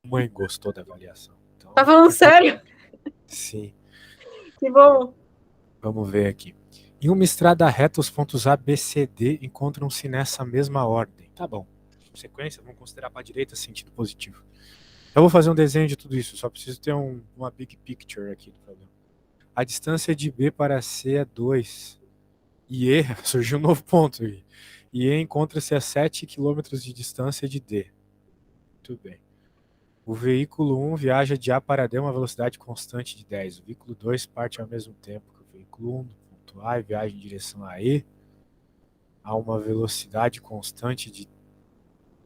Mãe gostou da avaliação. Então, Tá falando sério? sim. Que bom. Vamos ver aqui. Em uma estrada reta, os pontos A, B, C, D encontram-se nessa mesma ordem. Tá bom. Sequência, vamos considerar para a direita sentido positivo. Eu vou fazer um desenho de tudo isso, só preciso ter uma big picture aqui do problema. A distância de B para C é 2. E E, surgiu um novo ponto aí. E E encontra-se a 7 quilômetros de distância de D. Muito bem. O veículo 1 viaja de A para D a uma velocidade constante de 10. O veículo 2 parte ao mesmo tempo que o veículo 1 do ponto A e viaja em direção a E a uma velocidade constante de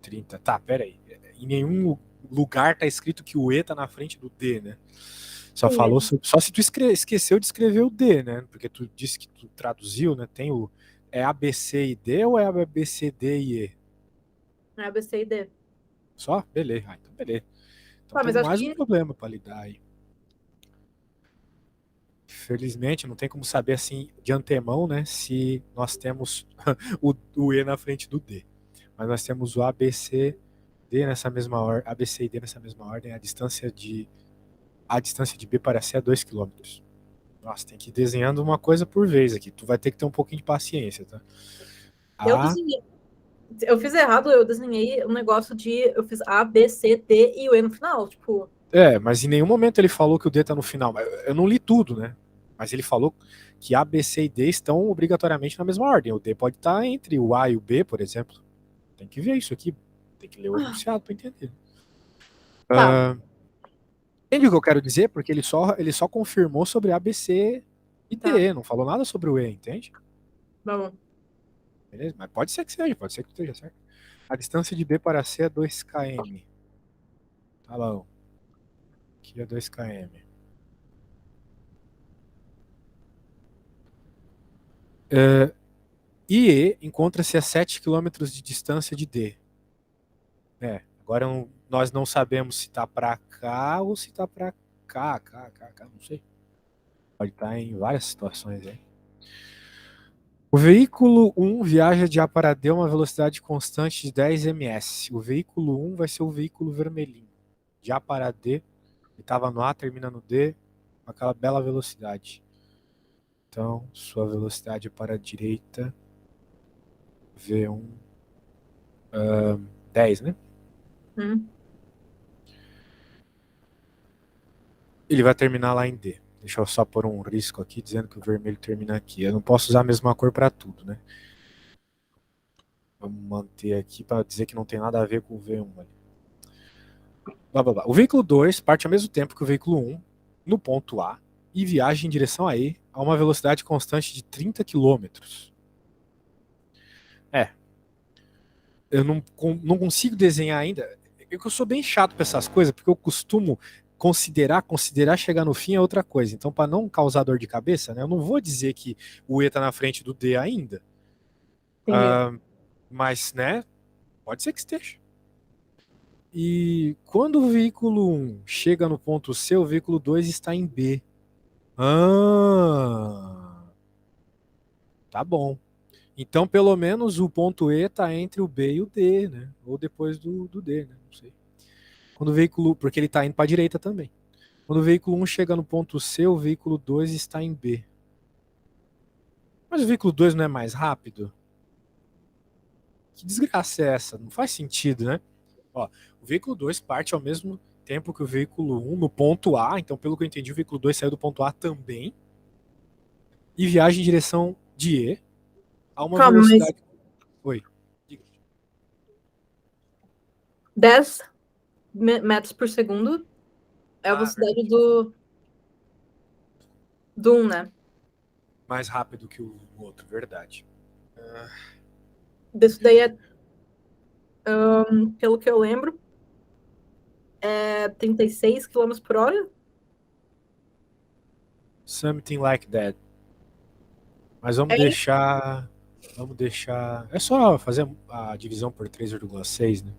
30. Tá, pera aí. Em nenhum lugar está escrito que o E está na frente do D, né? Só falou sobre, só se tu esqueceu de escrever o D, né? Porque tu disse que tu traduziu, né? Tem o é A, B, C e D ou é A, B, C, D e E? É A, B, C e D. Só? Beleza. Então beleza. Então Tá, mas temos acho mais um que. problema para lidar aí. Felizmente, não tem como saber assim de antemão, né, se nós temos o E na frente do D. Mas nós temos o A, B, C, D nessa mesma ordem, A, B, C e D nessa mesma ordem, a distância de B para C é 2 quilômetros. Nossa, tem que ir desenhando uma coisa por vez aqui. Tu vai ter que ter um pouquinho de paciência, tá? Eu A, desenhei. Eu fiz errado, eu desenhei um negócio de. Eu fiz A, B, C, D e o E no final. Tipo. mas em nenhum momento ele falou que o D está no final. Eu não li tudo, né? Mas ele falou que A, B, C e D estão obrigatoriamente na mesma ordem. O D pode estar entre o A e o B, por exemplo. Tem que ver isso aqui. Tem que ler o enunciado para entender. Tá, Entende o que eu quero dizer? Porque ele só confirmou sobre A, B, C e tá. D. Não falou nada sobre o E, entende? Vamos. Beleza? Mas pode ser que seja, pode ser que esteja certo. A distância de B para C é 2 km. Tá bom. Aqui é 2 km. E E encontra-se a 7 quilômetros de distância de D. Agora nós não sabemos se está para cá ou se está para cá, não sei. Pode estar em várias situações aí. O veículo 1 viaja de A para D a uma velocidade constante de 10 ms. O veículo 1 vai ser o veículo vermelhinho. De A para D, ele estava no A, termina no D, com aquela bela velocidade. Então, sua velocidade é para a direita, V1, 10, né? Hum. Ele vai terminar lá em D. Deixa eu só pôr um risco aqui, dizendo que o vermelho termina aqui. Eu não posso usar a mesma cor para tudo, né? Vamos manter aqui para dizer que não tem nada a ver com o V1 ali. Blá, blá, blá. O veículo 2 parte ao mesmo tempo que o veículo 1 no ponto A e viaja em direção a E a uma velocidade constante de 30 quilômetros. Eu não consigo desenhar ainda. Eu sou bem chato para essas coisas, porque eu costumo considerar chegar no fim é outra coisa. Então, para não causar dor de cabeça, né, eu não vou dizer que o E está na frente do D ainda. Entendi. Mas, né, pode ser que esteja. E quando o veículo 1 chega no ponto C, o veículo 2 está em B. Ah, tá bom. Então, pelo menos o ponto E está entre o B e o D, né? Ou depois do D, né? Não sei. Quando o veículo, porque ele está indo para a direita também. Quando o veículo 1 chega no ponto C, o veículo 2 está em B. Mas o veículo 2 não é mais rápido? Que desgraça é essa? Não faz sentido, né? Ó, o veículo 2 parte ao mesmo tempo que o veículo 1 no ponto A, então, pelo que eu entendi, o veículo 2 saiu do ponto A também e viaja em direção de E a uma Calma, mas velocidade. Oi. 10 metros por segundo é a Ah, velocidade verdade. do 1, né? Mais rápido que o outro, verdade. Isso daí é, pelo que eu lembro, é 36 quilômetros por hora. Something like that. Mas É vamos isso. deixar. Vamos deixar. É só fazer a divisão por 3,6, né?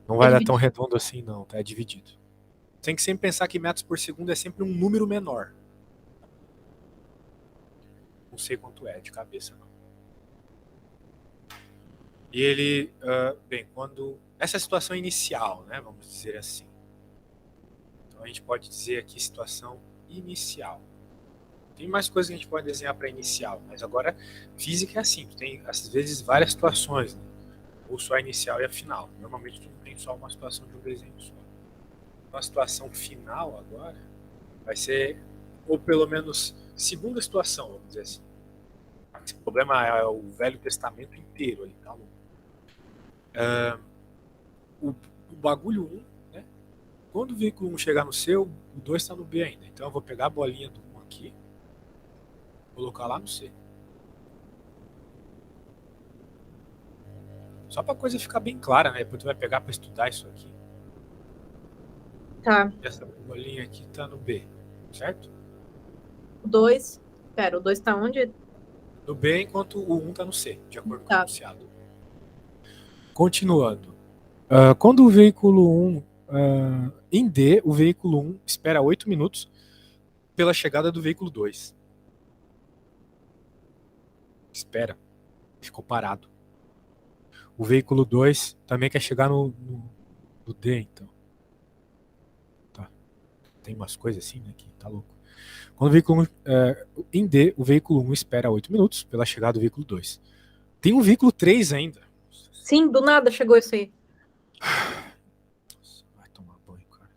Não É vai dar tão dividido. redondo assim, não, tá? É dividido. Tem que sempre pensar que metros por segundo é sempre um número menor. Não sei quanto é de cabeça, não. E ele, bem, quando. Essa é a situação inicial, né? Vamos dizer assim. Então a gente pode dizer aqui situação inicial. Tem mais coisas que a gente pode desenhar para inicial, mas agora física é assim, tu tem às vezes várias situações, né? Ou só a inicial e a final. Normalmente tu não tem só uma situação de um desenho só. Uma situação final agora vai ser, ou pelo menos segunda situação, vamos dizer assim. Esse problema é o Velho Testamento inteiro ali, tá? O bagulho 1, né? Quando o veículo 1 chegar no seu, o 2 está no B ainda. Então eu vou pegar a bolinha do 1 aqui, colocar lá no C. Só para a coisa ficar bem clara, né? Depois tu vai pegar para estudar isso aqui. Tá. E essa bolinha aqui tá no B, certo? O 2. Pera, o 2 tá onde? No B, enquanto o 1 tá no C, de acordo com o Tá. enunciado. Continuando. Quando o veículo 1 em D, o veículo 1 espera 8 minutos pela chegada do veículo 2. Espera. Ficou parado. O veículo 2 também quer chegar no D, então. Tá. Tem umas coisas assim, né? Que tá louco. Quando o veículo 1, em D, o veículo 1 espera 8 minutos pela chegada do veículo 2. Tem um veículo 3 ainda. Sim, do nada chegou isso aí. Nossa, vai tomar banho, cara.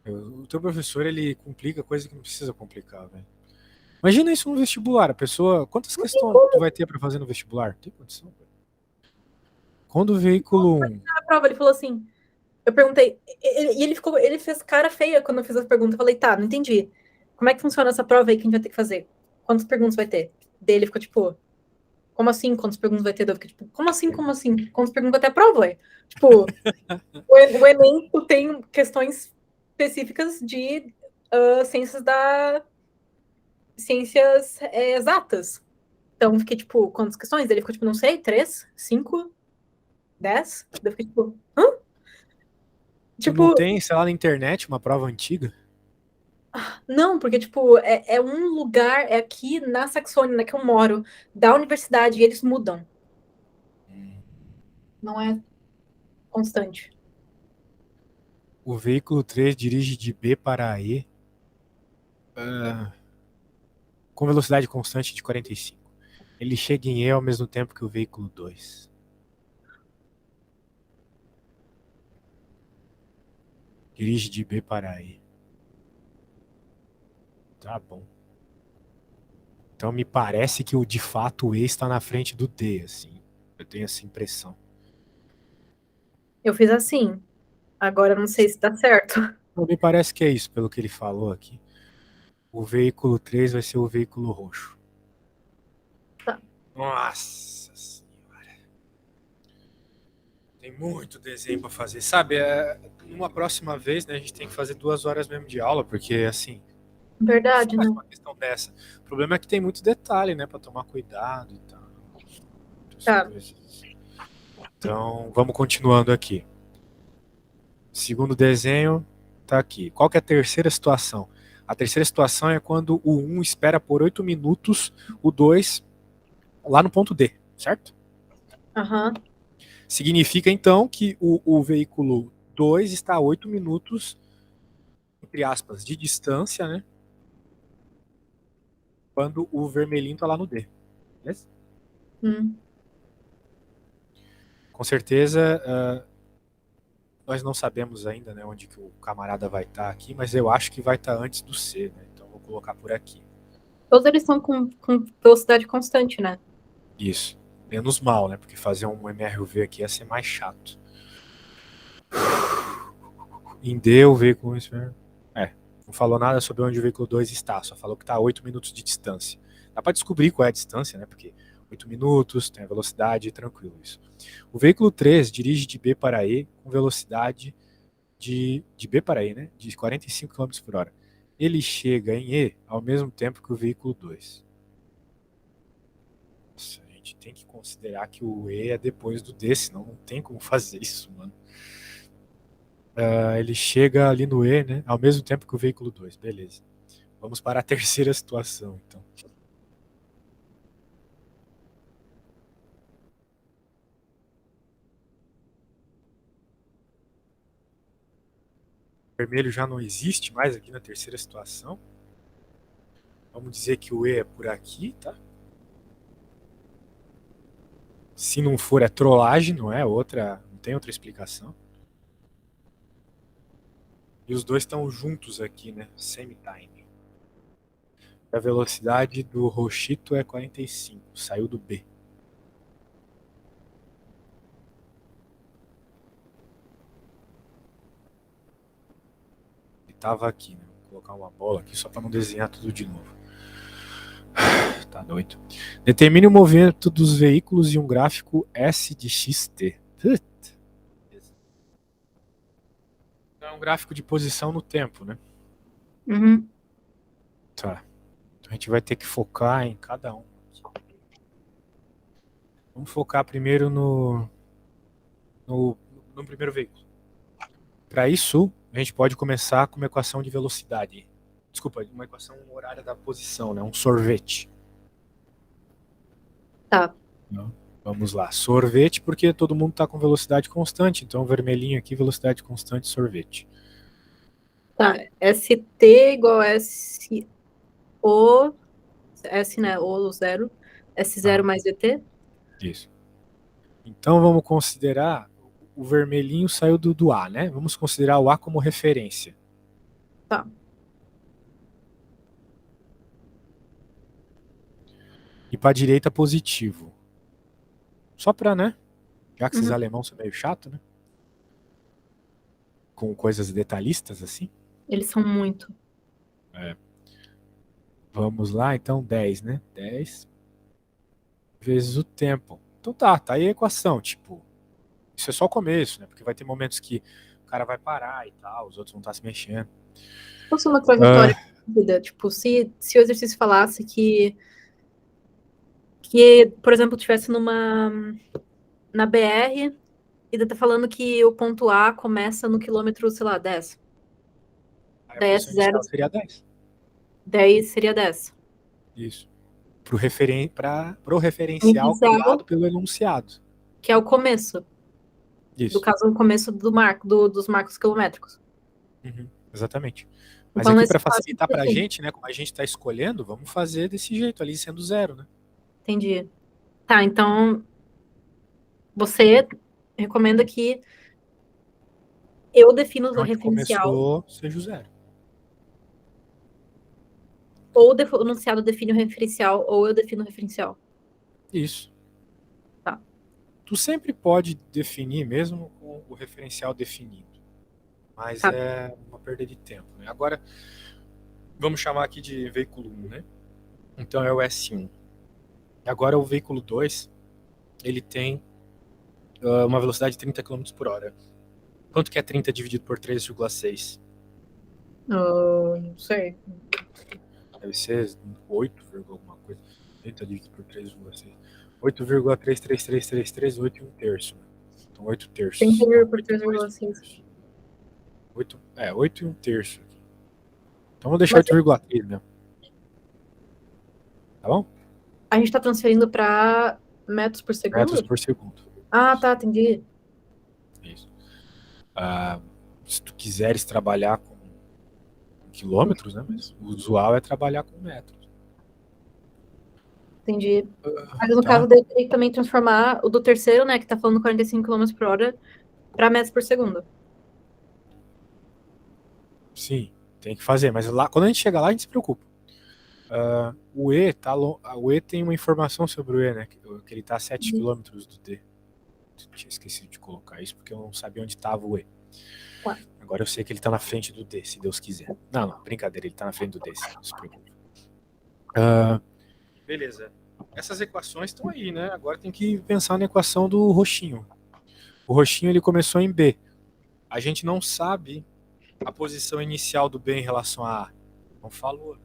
O teu professor, ele complica coisa que não precisa complicar, velho. Imagina isso no vestibular. A pessoa. Quantas Não tem questões tu como vai ter pra fazer no vestibular? Tem condição, velho. Quando o veículo 1. na prova. Ele falou assim. Eu perguntei. E ele ficou. Ele fez cara feia quando eu fiz a pergunta. Eu falei, tá, não entendi. Como é que funciona essa prova aí que a gente vai ter que fazer? Quantas perguntas vai ter? Dele ficou tipo, como assim? Quantas perguntas vai ter? Eu fiquei, tipo, como assim? Como assim? Quantas perguntas vai ter a prova, ué? Tipo, o Enem tem questões específicas de ciências exatas. Então, eu fiquei, tipo, quantas questões? Ele ficou, tipo, não sei, 3, 5, 10? Eu fiquei, tipo, hã? Tu não Tipo, tem, sei lá, na internet uma prova antiga? não, porque, tipo, é um lugar, é aqui na Saxônia, né, que eu moro, da universidade, e eles mudam. Não é constante. O veículo 3 dirige de B para E com velocidade constante de 45. Ele chega em E ao mesmo tempo que o veículo 2. Dirige de B para E. Tá bom. Então me parece que de fato o E está na frente do D, assim. Eu tenho essa impressão. Eu fiz assim. Agora eu não sei se tá certo. Então, me parece que é isso, pelo que ele falou aqui. O veículo 3 vai ser o veículo roxo. Tá. Nossa senhora. Tem muito desenho para fazer. Sabe, numa próxima vez, né, a gente tem que fazer 2 horas mesmo de aula, porque assim, não Verdade, faz né? uma questão dessa. O problema é que tem muito detalhe, né, para tomar cuidado e tal. Muitas Tá. coisas. Então, vamos continuando aqui. Segundo desenho, tá aqui. Qual que é a terceira situação? A terceira situação é quando o 1 espera por 8 minutos o 2 lá no ponto D, certo? Aham. Significa então que o veículo 2 está a 8 minutos, entre aspas, de distância, né? Quando o vermelhinho está lá no D. Beleza? Hum. Com certeza, nós não sabemos ainda, né, onde que o camarada vai estar aqui, mas eu acho que vai estar antes do C, né? Então vou colocar por aqui. Todos eles estão com velocidade constante, né? Isso. Menos mal, né? Porque fazer um MRV aqui ia ser mais chato. Em D, o veículo. Não falou nada sobre onde o veículo 2 está, só falou que está a 8 minutos de distância. Dá para descobrir qual é a distância, né? Porque 8 minutos, tem a velocidade, tranquilo isso. O veículo 3 dirige de B para E com velocidade de B para E, né? De 45 km por hora. Ele chega em E ao mesmo tempo que o veículo 2. Nossa, a gente tem que considerar que o E é depois do D, senão não tem como fazer isso, mano. Ele chega ali no E, né? Ao mesmo tempo que o veículo 2. Beleza. Vamos para a terceira situação, então. vermelho já não existe mais aqui na terceira situação. Vamos dizer que o E é por aqui, tá? Se não for, é trollagem, não é outra, não tem outra explicação. E os dois estão juntos aqui, né? Semi-time. A velocidade do Rochito é 45, saiu do B. Ele tava aqui, né? Vou colocar uma bola aqui só para não desenhar tudo de novo. Tá doido. Determine o movimento dos veículos em um gráfico S de XT. É um gráfico de posição no tempo, né? Uhum. Tá. Então a gente vai ter que focar em cada um. Vamos focar primeiro no primeiro veículo. Para isso, a gente pode começar com uma equação de velocidade. Desculpa, uma equação horária da posição, né? Um sorvete. Tá. Vamos lá. Sorvete, porque todo mundo está com velocidade constante. Então, vermelhinho aqui, velocidade constante, sorvete. Tá. ST igual SO. S, né? O zero. S0 mais VT. Isso. Então, vamos considerar. O vermelhinho saiu do A, né? Vamos considerar o A como referência. Tá. E para a direita, positivo. Só para, né? Já que esses Uhum. alemãos são meio chato, né? Com coisas detalhistas assim. Eles são muito. Vamos lá, então 10, né? 10 vezes o tempo. Então tá aí a equação, tipo, isso é só o começo, né? Porque vai ter momentos que o cara vai parar e tal, os outros vão estar se mexendo. Se fosse uma trajetória de vida, tipo, se o exercício falasse que, por exemplo, tivesse na BR e tá falando que o ponto A começa no quilômetro, sei lá, 10. Aí a Daí posição S0, inicial seria 10. 10 seria 10. Isso. Pro referencial Inicial, criado pelo enunciado. que é o começo. No Isso. caso, o começo dos marcos quilométricos. Uhum, exatamente. Mas Então, aqui, nesse para caso, facilitar pra assim, gente, né? Como a gente tá escolhendo, vamos fazer desse jeito ali, sendo 0, né? entendi. Tá, então, você recomenda que eu defino De o onde referencial começou, seja o 0. ou o enunciado define o referencial, ou eu defino o referencial. Isso. Tá. Tu sempre pode definir, mesmo com o referencial definido. Mas Tá. é uma perda de tempo, né? Agora, vamos chamar aqui de veículo 1, né? Então é o S1. Agora o veículo 2, ele tem uma velocidade de 30 km por hora. Quanto que é 30 dividido por 3,6? Não sei. Deve ser 8, alguma coisa. 30 dividido por 3,6. 8,33333, 8 e 1 terço. Né? Então 8 terços. 30 Não, por 8 mais 1 3,6. terço. 8 e 1 terço. Então vou deixar Mas 8,3 mesmo. Tá bom? a gente tá transferindo para metros por Metros segundo? por segundo. Ah, tá, entendi. Isso. Se tu quiseres trabalhar com quilômetros, né? Mas o usual é trabalhar com metros. Entendi. Mas no caso Tá? dele, teria que também transformar o do terceiro, né, que tá falando 45 km por hora, para metros por segundo. Sim, tem que fazer. Mas lá, quando a gente chega lá, a gente se preocupa. O E tem uma informação sobre o E, né? Que ele tá a 7 quilômetros do D. Tinha esquecido de colocar isso porque eu não sabia onde estava o E. Tá. Agora eu sei que ele tá na frente do D, se Deus quiser. Não, brincadeira, ele tá na frente do D, não se preocupe. Beleza. Essas equações estão aí, né? Agora tem que pensar na equação do roxinho. O roxinho ele começou em B. A gente não sabe a posição inicial do B em relação a A. Não falou.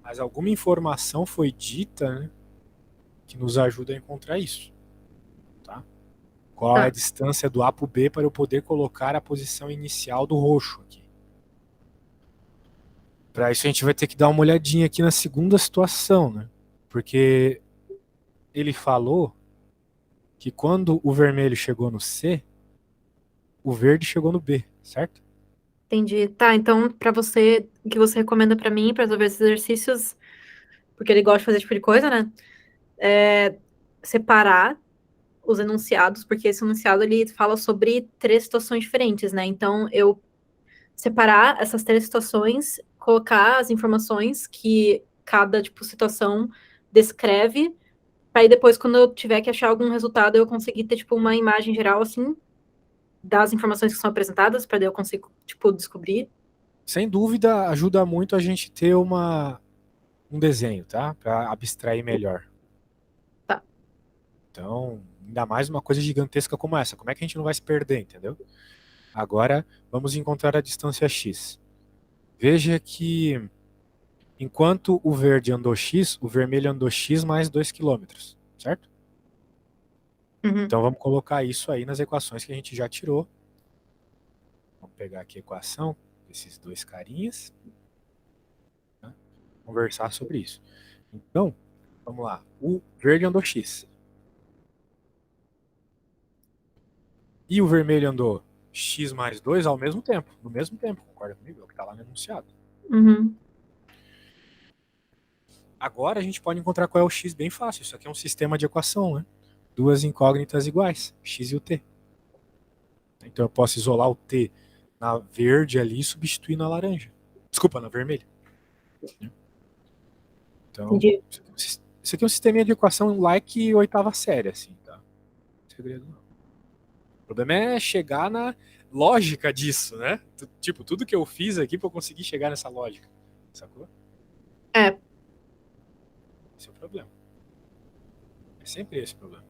Mas alguma informação foi dita, né, que nos ajuda a encontrar isso. Tá? Qual é a Tá. distância do A para o B para eu poder colocar a posição inicial do roxo aqui. Para isso a gente vai ter que dar uma olhadinha aqui na segunda situação, né? Porque ele falou que quando o vermelho chegou no C, o verde chegou no B, certo? Entendi. Tá, então, pra você, o que você recomenda pra mim, pra resolver esses exercícios, porque ele gosta de fazer esse tipo de coisa, né? É separar os enunciados, porque esse enunciado ele fala sobre três situações diferentes, né? Então, eu separar essas três situações, colocar as informações que cada, tipo, situação descreve, para aí depois, quando eu tiver que achar algum resultado, eu conseguir ter, tipo, uma imagem geral, assim, das informações que são apresentadas, para daí eu consigo, tipo, descobrir. Sem dúvida, ajuda muito a gente ter um desenho, tá? Para abstrair melhor. Tá. Então, ainda mais uma coisa gigantesca como essa. Como é que a gente não vai se perder, entendeu? Agora, vamos encontrar a distância x. Veja que enquanto o verde andou x, o vermelho andou x mais 2 quilômetros, certo? Uhum. Então, vamos colocar isso aí nas equações que a gente já tirou. Vamos pegar aqui a equação desses dois carinhas, né? Conversar sobre isso. Então, vamos lá. O verde andou x. E o vermelho andou x mais 2 ao mesmo tempo, no mesmo tempo, concorda comigo? É o que está lá no enunciado. Uhum. Agora a gente pode encontrar qual é o x bem fácil. Isso aqui é um sistema de equação, né? Duas incógnitas iguais, x e o t. Então eu posso isolar o t na verde ali e substituir na laranja. Desculpa, na vermelha. Então, Entendi. isso aqui é um sistema de equação like oitava série, assim, tá? Não tem segredo não. O problema é chegar na lógica disso, né? Tipo, tudo que eu fiz aqui pra eu conseguir chegar nessa lógica. Sacou? É, Esse é o problema. É sempre esse o problema.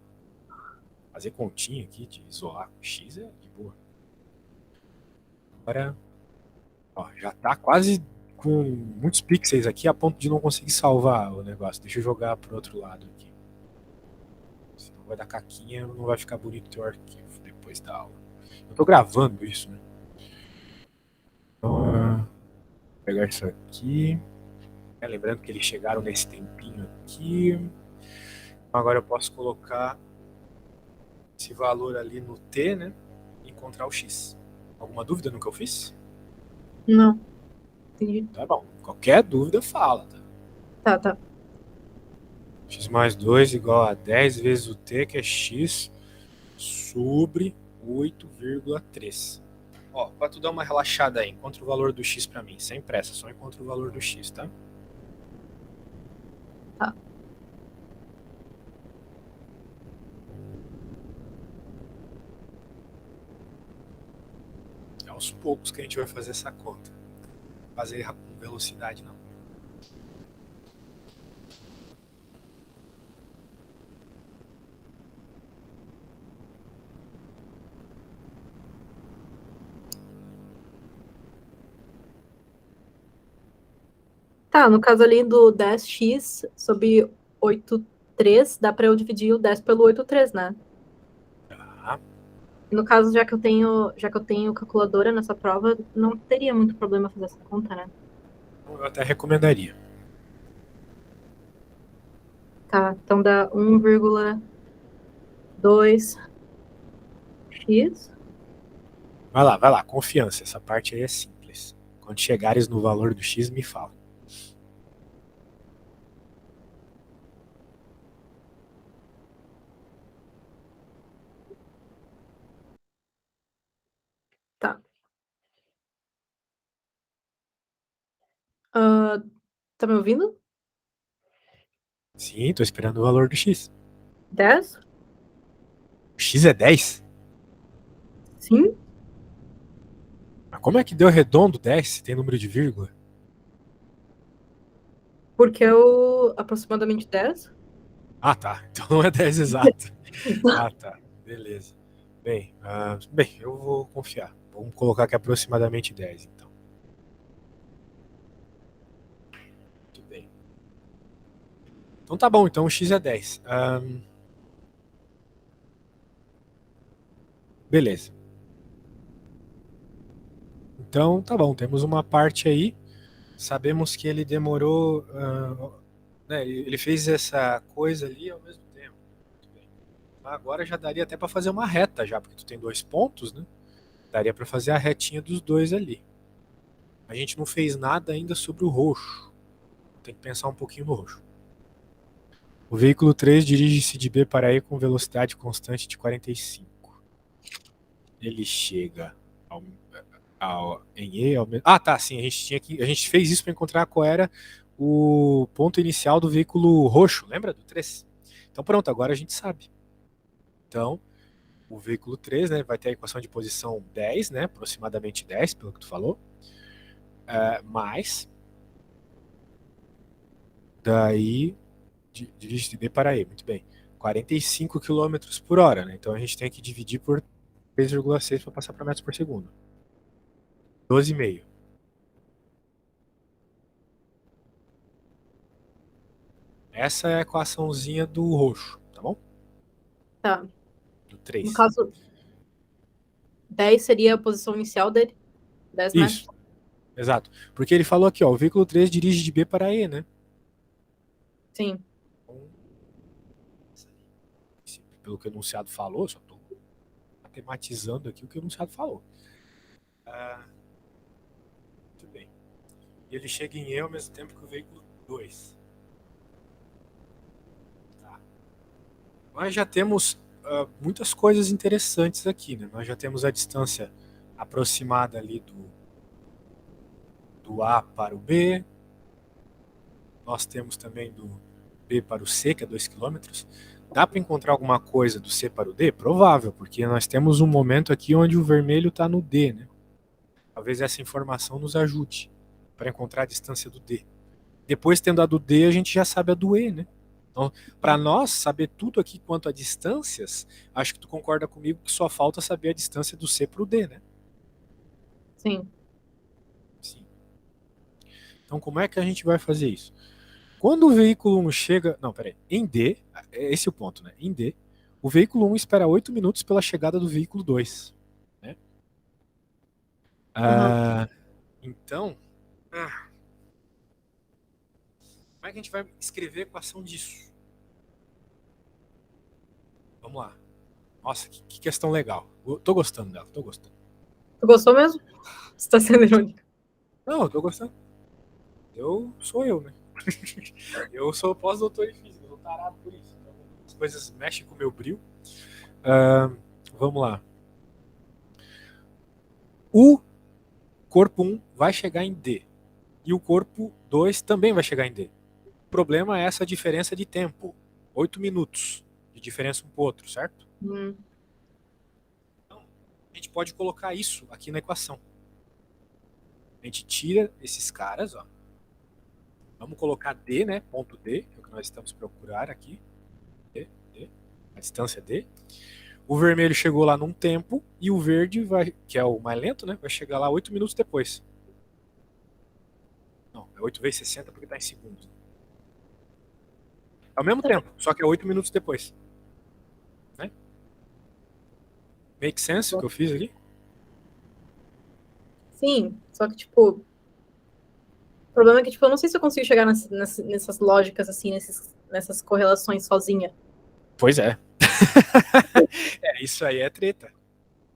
Fazer continha aqui de isolar com x é de boa. Agora, ó, já tá quase com muitos pixels aqui a ponto de não conseguir salvar o negócio. Deixa eu jogar pro outro lado aqui. Senão vai dar caquinha, não vai ficar bonito o teu arquivo depois da aula. Eu tô gravando isso, né? Então, vou pegar isso aqui. Lembrando que eles chegaram nesse tempinho aqui. Então, agora eu posso colocar esse valor ali no T, né? E encontrar o X. Alguma dúvida no que eu fiz? não. Entendi. Tá bom. Qualquer dúvida, fala. Tá? Tá, tá. X mais 2 igual a 10 vezes o T, que é X, sobre 8,3. Ó, pra tu dar uma relaxada aí, encontra o valor do X pra mim. Sem pressa, só encontra o valor do X, tá? Tá. É aos poucos que a gente vai fazer essa conta. Fazer com velocidade, não. Tá, no caso ali do 10x sobre 8,3, dá pra eu dividir o 10 pelo 8,3, né? Tá. E no caso, já que eu tenho calculadora nessa prova, não teria muito problema fazer essa conta, né? Eu até recomendaria. Tá, então dá 1,2x. Vai lá, confiança. Essa parte aí é simples. Quando chegares no valor do X, me fala. Tá. Ah, tá me ouvindo? Sim, tô esperando o valor do X. 10? O X é 10? Sim, Mas como é que deu redondo 10 se tem número de vírgula? porque eu aproximadamente 10. Ah, tá. Então não é 10 exato. Ah, tá. Beleza. Bem, eu vou confiar. Vamos colocar aqui aproximadamente 10, então. Tudo bem. Então tá bom, então o X é 10. Beleza. Então tá bom, temos uma parte aí. Sabemos que ele demorou. Né, ele fez essa coisa ali ao mesmo tempo. Muito bem. Agora já daria até para fazer uma reta já, porque tu tem dois pontos, né? Daria para fazer a retinha dos dois ali. A gente não fez nada ainda sobre o roxo. Tem que pensar um pouquinho no roxo. O veículo 3 dirige-se de B para E com velocidade constante de 45. Ele chega em E. Tá, sim. A gente fez isso para encontrar qual era o ponto inicial do veículo roxo. Lembra do 3? Então pronto, agora a gente sabe. Então, o veículo 3, né, vai ter a equação de posição 10, né, aproximadamente 10, pelo que tu falou. Mais. Daí, dirige de B para E, muito bem. 45 km por hora, né? Então a gente tem que dividir por 3,6 para passar para metros por segundo. 12,5. Essa é a equaçãozinha do roxo, tá bom? Tá. Do No 3. caso, 10 seria a posição inicial dele? 10 metros? Isso, exato. Porque ele falou aqui, ó, o veículo 3 dirige de B para E, né? Sim. Então, pelo que o enunciado falou, só estou matematizando aqui o que o enunciado falou. Muito bem. E ele chega em E ao mesmo tempo que o veículo 2. Tá. Nós já temos muitas coisas interessantes aqui, né? Nós já temos a distância aproximada ali do A para o B. Nós temos também do B para o C, que é 2 km. Dá para encontrar alguma coisa do C para o D? Provável, porque nós temos um momento aqui onde o vermelho está no D, né? Talvez essa informação nos ajude para encontrar a distância do D. Depois, tendo a do D, a gente já sabe a do E, né? Então, para nós saber tudo aqui quanto a distâncias, acho que tu concorda comigo que só falta saber a distância do C para o D, né? Sim. Sim. Então, como é que a gente vai fazer isso? Quando o veículo 1 chega. Não, peraí. Em D, esse é o ponto, né? Em D, o veículo 1 espera 8 minutos pela chegada do veículo 2. Né? Uhum. Então, como é que a gente vai escrever a equação disso? Vamos lá. Nossa, que questão legal. Eu tô gostando dela, tô gostando. Tu gostou mesmo? Você tá sendo irônico. Não, eu tô gostando. Sou eu, né? Eu sou pós-doutor em física, eu tô tarado por isso. Então, as coisas mexem com o meu brilho. Vamos lá. O corpo 1 vai chegar em D. E o corpo 2 também vai chegar em D. O problema é essa diferença de tempo. 8 minutos de diferença um pro outro, certo? Então, a gente pode colocar isso aqui na equação. A gente tira esses caras, ó. Vamos colocar D, né? Ponto D, que é o que nós estamos procurar aqui. D, a distância D. O vermelho chegou lá num tempo e o verde, que é o mais lento, né? Vai chegar lá 8 minutos depois. Não, é 8 vezes 60 porque está em segundos. É o mesmo tempo, só que é 8 minutos depois. Né? Make sense o que eu fiz aqui? Sim, só que, tipo, o problema é que, tipo, eu não sei se eu consigo chegar nessas lógicas, assim, nessas correlações sozinha. Pois é. Isso aí é treta.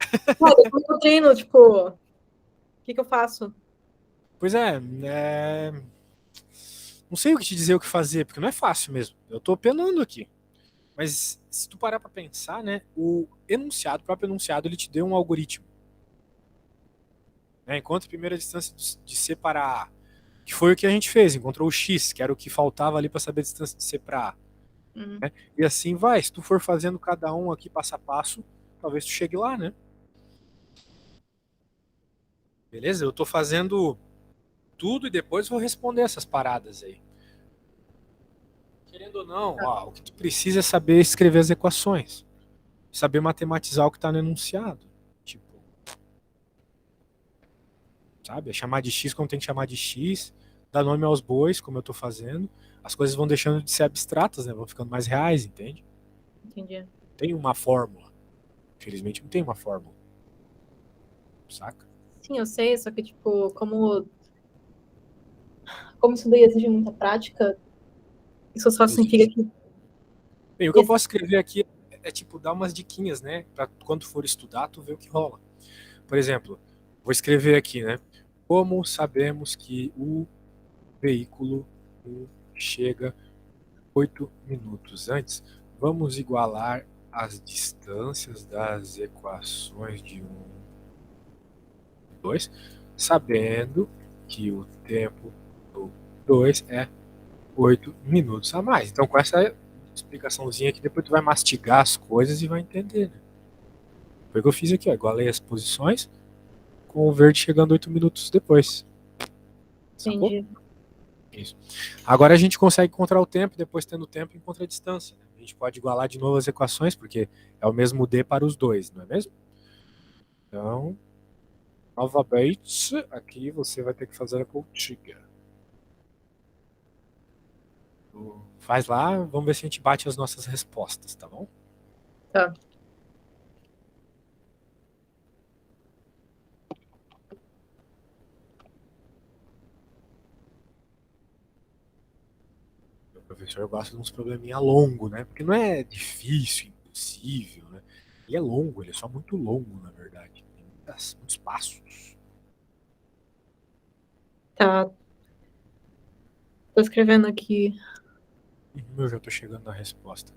Depois eu treino, tipo, o que eu faço? Pois não sei o que te dizer o que fazer, porque não é fácil mesmo. Eu tô penando aqui. Mas se tu parar para pensar, né, o próprio enunciado, ele te deu um algoritmo. Né, encontra a primeira distância de C para A, que foi o que a gente fez, encontrou o X, que era o que faltava ali para saber a distância de C para A. Né? E assim vai, se tu for fazendo cada um aqui passo a passo, talvez tu chegue lá, né? Beleza? Eu tô fazendo tudo e depois vou responder essas paradas aí. Querendo ou não, ó, o que tu precisa é saber escrever as equações, saber matematizar o que está no enunciado. Tipo, sabe? É chamar de X como tem que chamar de X, dar nome aos bois, como eu estou fazendo. As coisas vão deixando de ser abstratas, né? Vão ficando mais reais, entende? Entendi. Tem uma fórmula. Infelizmente não tem uma fórmula. Saca? Sim, eu sei, só que, tipo, como isso daí exige muita prática, isso só significa que. Bem, o que eu posso escrever aqui é tipo dar umas diquinhas, né? Para quando for estudar, tu ver o que rola. Por exemplo, vou escrever aqui, né? Como sabemos que o veículo 1 chega 8 minutos antes? Vamos igualar as distâncias das equações de 1 e 2, sabendo que o tempo do 2 é 8 minutos a mais. Então, com essa explicaçãozinha aqui, depois tu vai mastigar as coisas e vai entender, né? Foi o que eu fiz aqui, ó. Igualei as posições com o verde chegando 8 minutos depois. Sacou? Entendi. Isso. Agora a gente consegue encontrar o tempo, depois tendo o tempo, encontra a distância. A gente pode igualar de novo as equações, porque é o mesmo D para os dois, não é mesmo? Então, novamente, aqui você vai ter que fazer a continha. Faz lá, vamos ver se a gente bate as nossas respostas, tá bom? Tá. O professor gosta de uns probleminha longo, né? Porque não é difícil, impossível, né? Ele é longo, ele é só muito longo, na verdade. Tem muitos passos. Tá. Tô escrevendo aqui. Eu já tô chegando na resposta.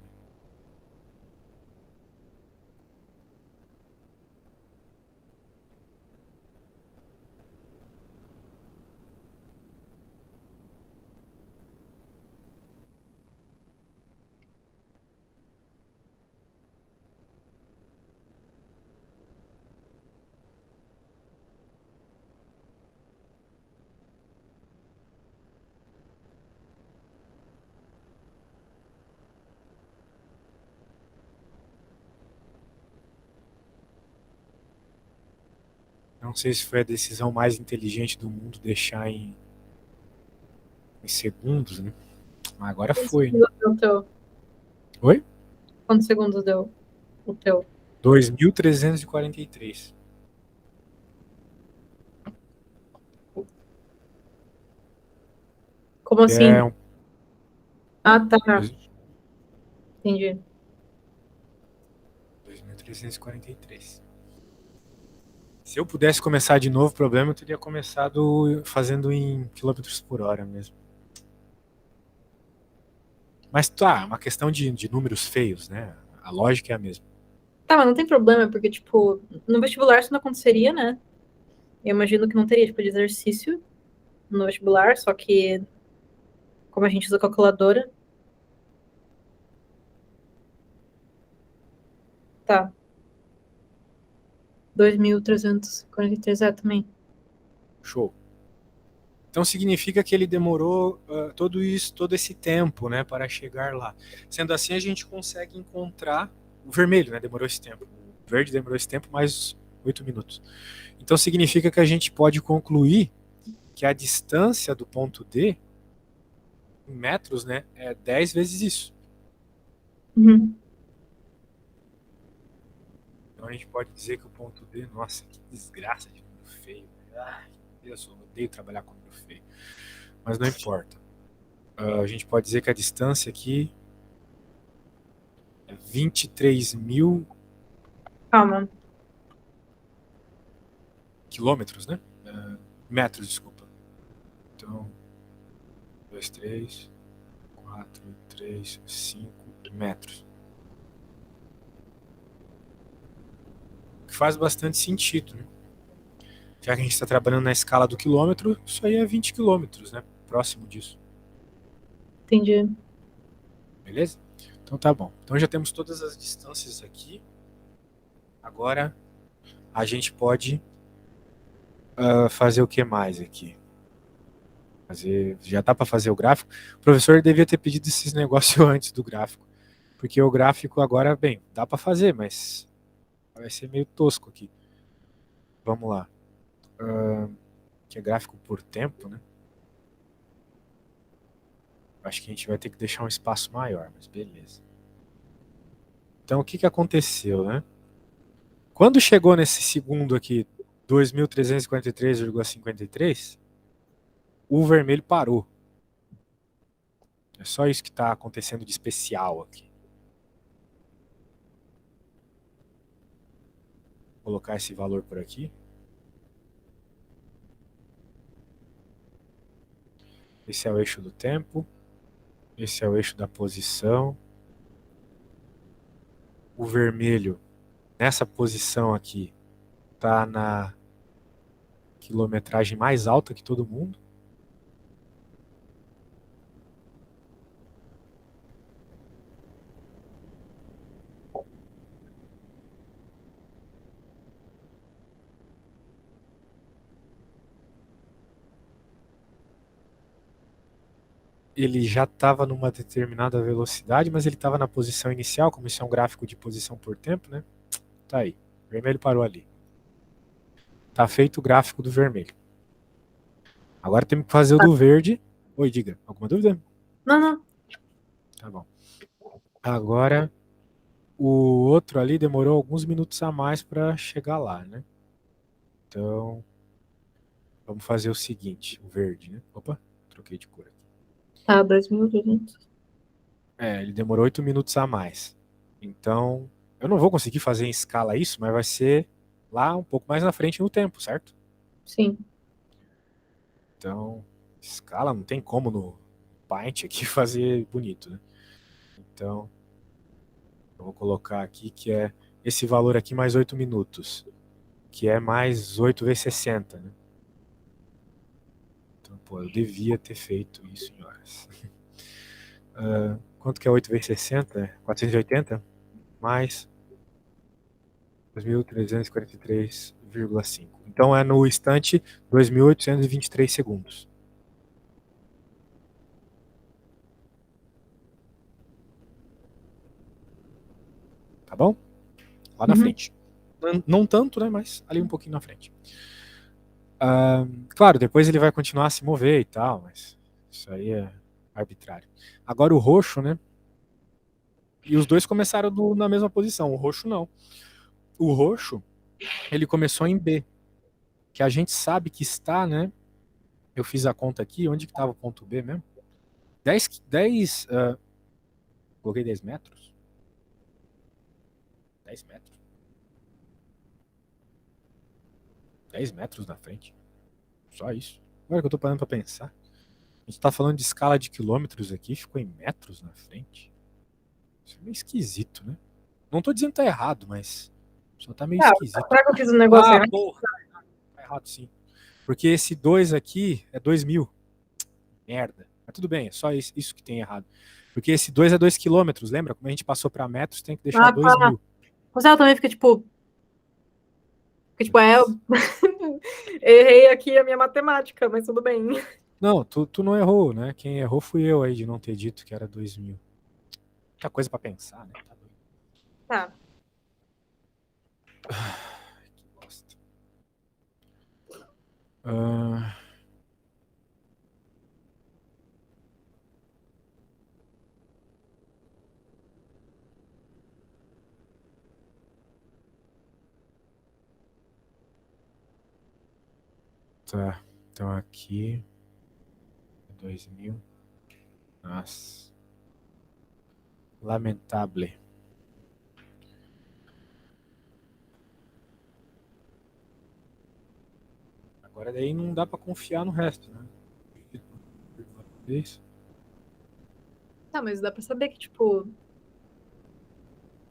Não sei se foi a decisão mais inteligente do mundo deixar em segundos, né? Mas agora Quantos foi, né? segundos deu o teu? Oi? Quantos segundos deu o teu? 2.343. Como É assim? Ah, tá. Entendi. 2.343. Se eu pudesse começar de novo o problema, eu teria começado fazendo em quilômetros por hora mesmo. Mas tá, é uma questão de números feios, né? A lógica é a mesma. Tá, mas não tem problema, porque, tipo, no vestibular isso não aconteceria, né? Eu imagino que não teria, tipo, de exercício no vestibular, só que como a gente usa calculadora. Tá. 2.343, também. Show. Então significa que ele demorou todo esse tempo, né, para chegar lá. Sendo assim, a gente consegue encontrar o vermelho, né? Demorou esse tempo. O verde demorou esse tempo mais 8 minutos. Então significa que a gente pode concluir que a distância do ponto D em metros, né, é 10 vezes isso. Uhum. Então a gente pode dizer que o ponto D, nossa, que desgraça de número feio. Ai, eu só odeio trabalhar com número feio. Mas não importa. A gente pode dizer que a distância aqui é 23.000 Calma. quilômetros, né? Metros, desculpa. Então, 2, 3, 4, 3, 5 metros. Que faz bastante sentido, né? Já que a gente está trabalhando na escala do quilômetro, isso aí é 20 quilômetros, né? Próximo disso. Entendi. Beleza? Então tá bom. Então já temos todas as distâncias aqui. Agora a gente pode fazer o que mais aqui? Já dá para fazer o gráfico. O professor devia ter pedido esses negócios antes do gráfico, porque o gráfico agora, bem, dá para fazer, mas vai ser meio tosco aqui. Vamos lá. Que é gráfico por tempo, né? Acho que a gente vai ter que deixar um espaço maior, mas beleza. Então o que aconteceu, né? Quando chegou nesse segundo aqui, 2.343,53, o vermelho parou. É só isso que está acontecendo de especial aqui. colocar esse valor por aqui. Esse é o eixo do tempo. Esse é o eixo da posição. O vermelho, nessa posição aqui, está na quilometragem mais alta que todo mundo. Ele já estava numa determinada velocidade, mas ele estava na posição inicial, como isso é um gráfico de posição por tempo, né? Tá aí. O vermelho parou ali. Tá feito o gráfico do vermelho. Agora temos que fazer o do verde. Oi, diga. Alguma dúvida? Não. Tá bom. Agora, o outro ali demorou alguns minutos a mais para chegar lá, né? Então, vamos fazer o seguinte, o verde, né? Opa, troquei de cor aqui. Tá, 2.200. Ele demorou 8 minutos a mais. Então, eu não vou conseguir fazer em escala isso, mas vai ser lá um pouco mais na frente no tempo, certo? Sim. Então, escala não tem como no Paint aqui fazer bonito, né? Então, eu vou colocar aqui que é esse valor aqui mais 8 minutos, que é mais 8 vezes 60, né? Então, pô, eu devia ter feito isso em horas. Quanto que é 8 vezes 60? 480? Mais 2.343,5. Então é no instante 2.823 segundos. Tá bom? Lá na frente. Não tanto, né? Mas ali um pouquinho na frente. Claro, depois ele vai continuar a se mover e tal, mas isso aí é arbitrário. Agora o roxo, né? E os dois começaram na mesma posição. O roxo não. O roxo, ele começou em B, que a gente sabe que está, né? Eu fiz a conta aqui, onde que estava o ponto B mesmo? 10 coloquei 10 metros? 10 metros? 10 metros na frente. Só isso. Agora que eu tô parando pra pensar. A gente tá falando de escala de quilômetros aqui, ficou em metros na frente. Isso é meio esquisito, né? Não tô dizendo que tá errado, mas só tá meio esquisito. Será que eu fiz um negócio errado? Porra! Tá errado sim. Porque esse 2 aqui é 2.000. Merda. Mas tudo bem, é só isso que tem errado. Porque esse 2 é 2 quilômetros, lembra? Como a gente passou pra metros, tem que deixar 2.000. O Céu também fica tipo, eu errei aqui a minha matemática, mas tudo bem. Não, tu não errou, né? Quem errou fui eu aí de não ter dito que era 2.000. Muita coisa pra pensar, né? Tá doido. Tá. Que bosta. Ah, tá. Então aqui. 2.000. Nossa. Lamentable. Agora daí não dá pra confiar no resto, né? Isso. Tá, mas dá pra saber que, tipo,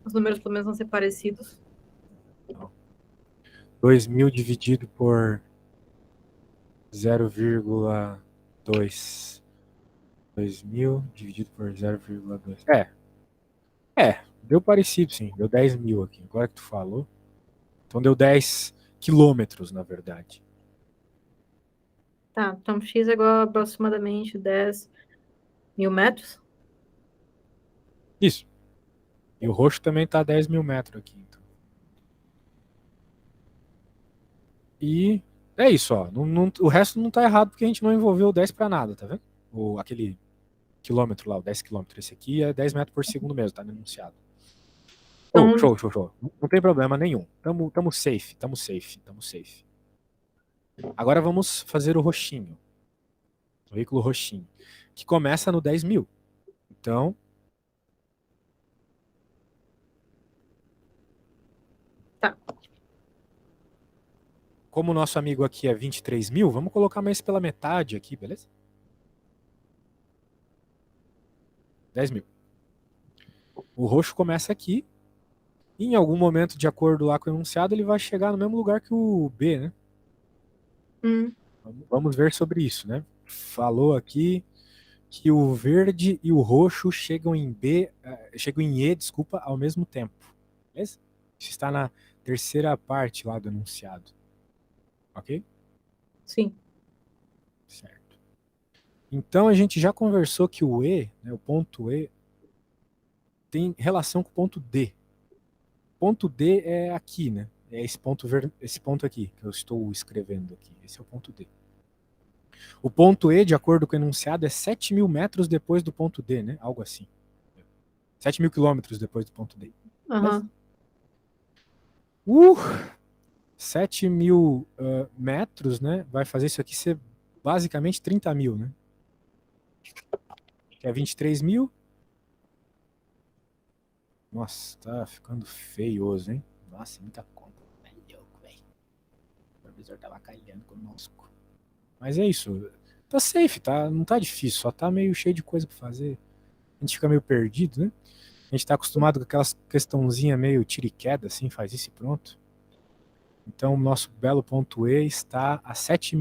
os números pelo menos vão ser parecidos. Não. 2.000 dividido por 0,2. 2.000 dividido por 0,2. Deu parecido, sim. Deu 10.000 aqui. Agora que tu falou. Então deu 10 quilômetros, na verdade. Tá, então X é igual a aproximadamente 10.000 metros. Isso. E o roxo também tá a 10.000 metros aqui. Então. E é isso, ó. O resto não tá errado porque a gente não envolveu 10 para nada, tá vendo? Aquele quilômetro lá, o 10 quilômetros. Esse aqui é 10 metros por segundo mesmo, tá anunciado. Então, Show. Não tem problema nenhum. Tamo safe, tamo safe, tamo safe. Agora vamos fazer o roxinho. O veículo roxinho. Que começa no 10.000. Então. tá. como o nosso amigo aqui é 23 mil, vamos colocar mais pela metade aqui, beleza? 10 mil. O roxo começa aqui, e em algum momento, de acordo lá com o enunciado, ele vai chegar no mesmo lugar que o B, né? Vamos ver sobre isso, né? Falou aqui que o verde e o roxo chegam em chegam em E, desculpa, ao mesmo tempo. Beleza? Isso está na terceira parte lá do enunciado. Ok? Sim. Certo. Então a gente já conversou que o E, né, o ponto E, tem relação com o ponto D. O ponto D é aqui, né? É esse ponto aqui que eu estou escrevendo aqui. Esse é o ponto D. O ponto E, de acordo com o enunciado, é 7 mil metros depois do ponto D, né? Algo assim. 7 mil quilômetros depois do ponto D. Aham. 7 mil metros, né? Vai fazer isso aqui ser basicamente 30 mil, né? Que é 23 mil. Nossa, tá ficando feioso, hein? Nossa, muita conta. É louco, velho. O professor tava calhando conosco. Mas é isso. Tá safe, tá? Não tá difícil, só tá meio cheio de coisa pra fazer. A gente fica meio perdido, né? A gente tá acostumado com aquelas questãozinha meio tira e queda, assim, faz isso e pronto. Então, o nosso belo ponto E está a 7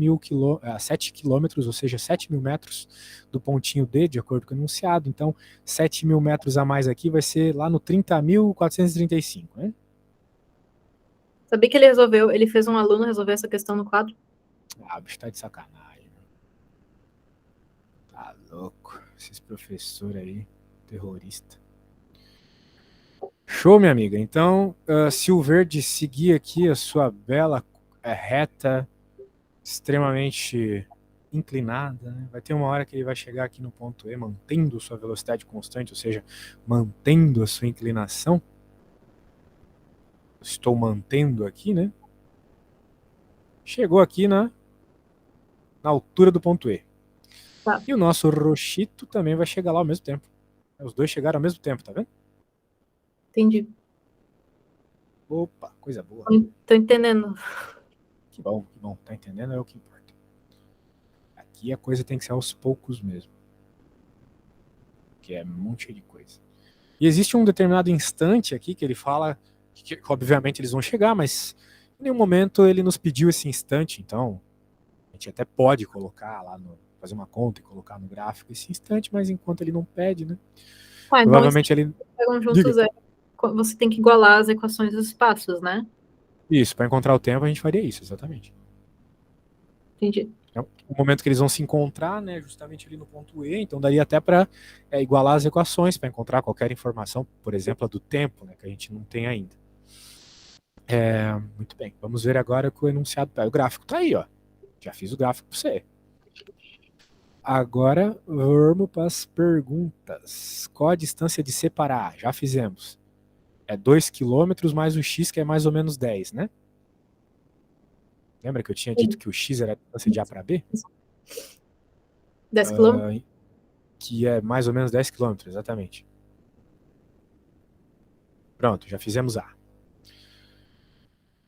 quilômetros, ou seja, 7 mil metros do pontinho D, de acordo com o enunciado. Então, 7 mil metros a mais aqui vai ser lá no 30.435, né? Sabia que ele fez um aluno resolver essa questão no quadro? Ah, bicho, tá de sacanagem. Tá louco. Esses professores aí, terrorista. Show, minha amiga. Então, se o verde seguir aqui a sua bela reta, extremamente inclinada, né? Vai ter uma hora que ele vai chegar aqui no ponto E, mantendo sua velocidade constante, ou seja, mantendo a sua inclinação. Estou mantendo aqui, né? Chegou aqui na altura do ponto E. Tá. E o nosso roxito também vai chegar lá ao mesmo tempo. Os dois chegaram ao mesmo tempo, tá vendo? Entendi. Opa, coisa boa. Tô entendendo. Que bom, que bom. Tá entendendo? É o que importa. Aqui a coisa tem que ser aos poucos mesmo. Que é um monte de coisa. E existe um determinado instante aqui que ele fala que obviamente eles vão chegar, mas em nenhum momento ele nos pediu esse instante, então a gente até pode colocar lá fazer uma conta e colocar no gráfico esse instante, mas enquanto ele não pede, né? Ah, então Provavelmente ele pegam juntos, diga. você tem que igualar as equações dos espaços, né? Isso, para encontrar o tempo a gente faria isso, exatamente. Entendi. Então, o momento que eles vão se encontrar, né, justamente ali no ponto E, então daria até para igualar as equações para encontrar qualquer informação, por exemplo, a do tempo, né, que a gente não tem ainda. Muito bem, vamos ver agora que o enunciado. O gráfico tá aí, ó. Já fiz o gráfico para você. Agora vamos para as perguntas. Qual a distância de separar? Já fizemos. É 2 km mais o x, que é mais ou menos 10, né? Lembra que eu tinha dito que o x era a distância de A para B? 10 quilômetros? Que é mais ou menos 10 km, exatamente. Pronto, já fizemos A.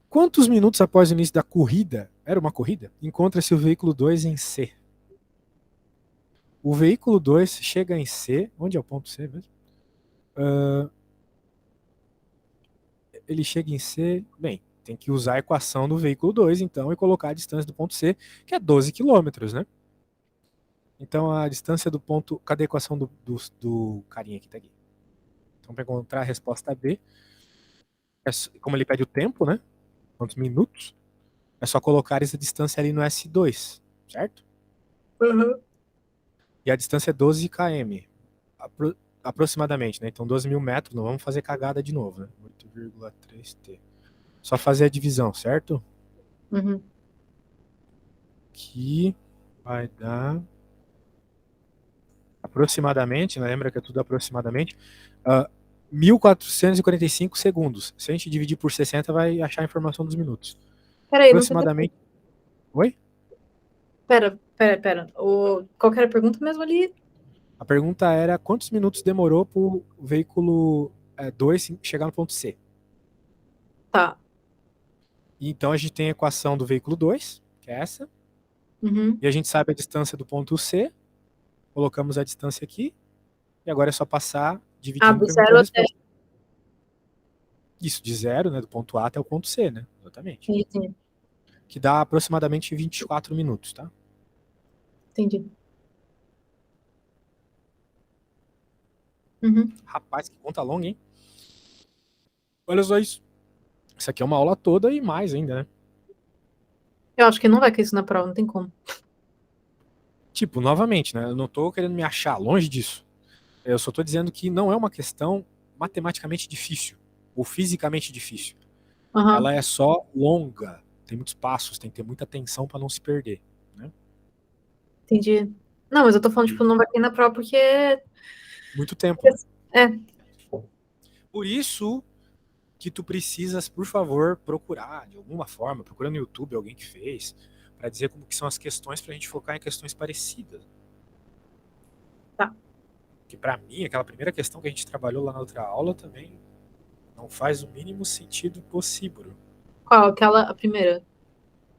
Quantos minutos após o início da corrida, era uma corrida, encontra-se o veículo 2 em C? O veículo 2 chega em C, onde é o ponto C mesmo? Ele chega em C, bem, tem que usar a equação do veículo 2, então, e colocar a distância do ponto C, que é 12 km, né? Então, a distância do ponto... Cadê a equação do carinha que tá aqui? Então, para encontrar a resposta B, como ele pede o tempo, né? Quantos minutos? É só colocar essa distância ali no S2, certo? Uhum. E a distância é 12 km, aproximadamente, né? Então 12 mil metros, não vamos fazer cagada de novo, né? 8,3T. Só fazer a divisão, certo? Uhum. Que vai dar aproximadamente, né? Lembra que é tudo aproximadamente, 1.445 segundos. Se a gente dividir por 60, vai achar a informação dos minutos. Peraí, não sei. Aproximadamente. Oi? Pera. Qual que era a pergunta mesmo ali? A pergunta era quantos minutos demorou para o veículo 2 chegar no ponto C? Tá. Então a gente tem a equação do veículo 2, que é essa, Uhum. e a gente sabe a distância do ponto C, colocamos a distância aqui, e agora é só passar Ah, dividindo do para emitir zero a até. resposta. Isso, de zero, né, do ponto A até o ponto C, né? Exatamente. Entendi. Que dá aproximadamente 24 minutos, tá? Entendi. Uhum. Rapaz, que conta longa, hein? Olha só isso. Isso aqui é uma aula toda e mais ainda, né? Eu acho que não vai cair isso na prova, não tem como. Tipo, novamente, né? Eu não tô querendo me achar longe disso. Eu só tô dizendo que não é uma questão matematicamente difícil ou fisicamente difícil. Aham, Ela é só longa, tem muitos passos, tem que ter muita atenção para não se perder, né? entendi. Não, mas eu tô falando, E tipo, não vai cair na prova porque. muito tempo, né? É, Por isso que tu precisas, por favor, procurar de alguma forma, procura no YouTube alguém que fez, para dizer como que são as questões pra gente focar em questões parecidas. tá. Que para mim, aquela primeira questão que a gente trabalhou lá na outra aula também não faz o mínimo sentido possível. Qual? Aquela, a primeira?